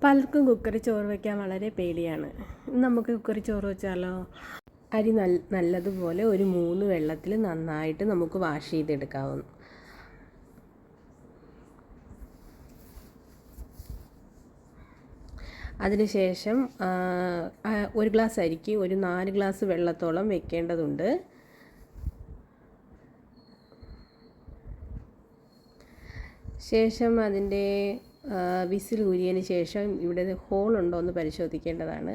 പലർക്കും കുക്കറിൽ ചോറ് വയ്ക്കാൻ വളരെ പേടിയാണ്. നമുക്ക് കുക്കറിൽ ചോറ് വെച്ചാലോ? അരി നല്ലതുപോലെ ഒരു 3 വെള്ളത്തിൽ നന്നായിട്ട് നമുക്ക് വാഷ് ചെയ്തെടുക്കാവുന്നു. അതിനുശേഷം 1 ഗ്ലാസ് അരിക്ക് ഒരു 4 ഗ്ലാസ് വെള്ളത്തോളം വെക്കേണ്ടതുണ്ട്. ശേഷം അതിൻ്റെ വിസിൽ ഊരിയതിന് ശേഷം ഇവിടെ ഹോളുണ്ടോ എന്ന് പരിശോധിക്കേണ്ടതാണ്.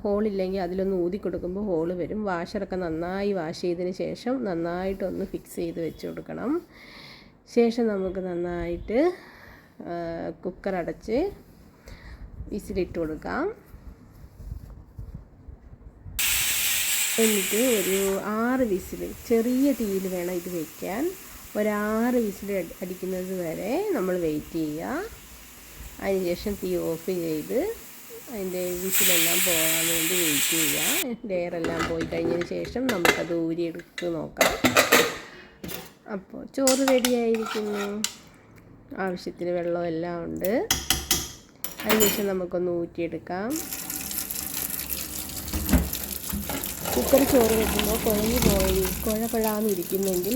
ഹോളില്ലെങ്കിൽ അതിലൊന്ന് ഊതി കൊടുക്കുമ്പോൾ ഹോള് വരും. വാഷറൊക്കെ നന്നായി വാഷ് ചെയ്തതിന് ശേഷം നന്നായിട്ടൊന്ന് ഫിക്സ് ചെയ്ത് വെച്ച് കൊടുക്കണം. ശേഷം നമുക്ക് നന്നായിട്ട് കുക്കർ അടച്ച് വിസിലിട്ട് കൊടുക്കാം. എന്നിട്ട് ഒരു 6 വിസിൽ, ചെറിയ തീയിൽ വേണം ഇത് വയ്ക്കാൻ. ഒരു 6 വിസിൽ അടിക്കുന്നത് വരെ നമ്മൾ വെയിറ്റ് ചെയ്യുക. അതിനുശേഷം തീ ഓഫ് ചെയ്ത് അതിൻ്റെ വിസിലെല്ലാം പോകാൻ വേണ്ടി വെയിറ്റ് ചെയ്യുക. എയറെല്ലാം പോയി കഴിഞ്ഞതിന് ശേഷം നമുക്കത് ഊരിയെടുത്ത് നോക്കാം. അപ്പോൾ ചോറ് റെഡിയായിരിക്കുന്നു. ആവശ്യത്തിന് വെള്ളമെല്ലാം ഉണ്ട്. അതിനുശേഷം നമുക്കൊന്ന് ഊറ്റിയെടുക്കാം. കുക്കർ ചോറ് വെക്കുമ്പോൾ കുഴഞ്ഞാന്ന് ഇരിക്കുന്നെങ്കിൽ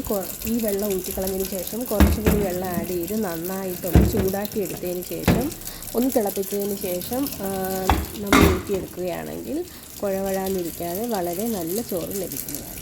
ഈ വെള്ളം ഊറ്റിക്കളഞ്ഞതിന് ശേഷം കുറച്ചും കൂടി വെള്ളം ആഡ് ചെയ്ത് നന്നായിട്ടൊന്ന് ചൂടാക്കി എടുത്തതിന് ശേഷം ഒന്ന് തിളപ്പിച്ചതിന് ശേഷം നമ്മൾ ഊറ്റിയെടുക്കുകയാണെങ്കിൽ കുഴഞ്ഞിരിക്കാതെ വളരെ നല്ല ചോറ് ലഭിക്കുന്നതാണ്.